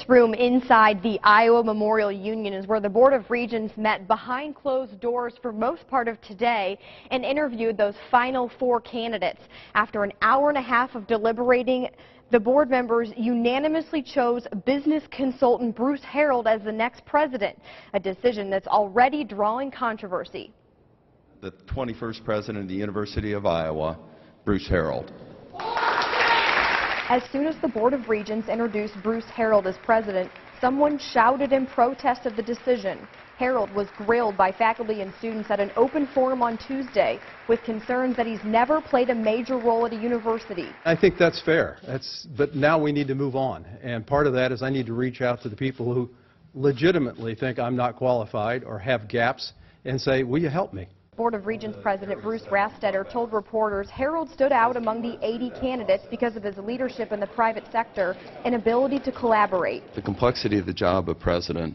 This room inside the Iowa Memorial Union is where the Board of Regents met behind closed doors for most part of today and interviewed those final 4 candidates. After an hour and a half of deliberating, the board members unanimously chose business consultant Bruce Harreld as the next president, a decision that's already drawing controversy. The 21st president of the University of Iowa, Bruce Harreld. As soon as the Board of Regents introduced Bruce Harreld as president, someone shouted in protest of the decision. Harreld was grilled by faculty and students at an open forum on Tuesday with concerns that he's never played a major role at a university. I think that's fair. But now we need to move on. And part of that is I need to reach out to the people who legitimately think I'm not qualified or have gaps and say, will you help me? Board of Regents President Bruce Rastetter told reporters Harreld stood out among the 80 candidates because of his leadership in the private sector and ability to collaborate. The complexity of the job of president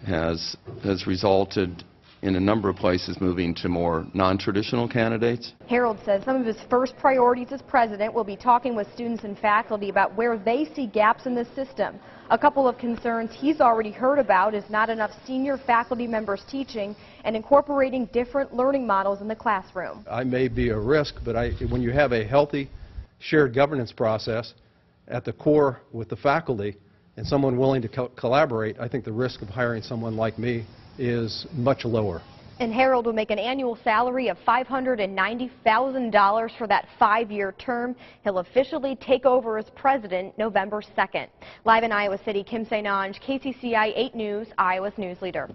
has resulted in a number of places moving to more non-traditional candidates. Harreld says some of his first priorities as president will be talking with students and faculty about where they see gaps in the system. A couple of concerns he's already heard about is not enough senior faculty members teaching and incorporating different learning models in the classroom. I may be a risk, but when you have a healthy shared governance process at the core with the faculty and someone willing to collaborate, I think the risk of hiring someone like me is much lower. And Harreld will make an annual salary of $590,000 for that 5-year term. He'll officially take over as president November 2nd. Live in Iowa City, Kim St. Ange, KCCI 8 News, Iowa's news leader.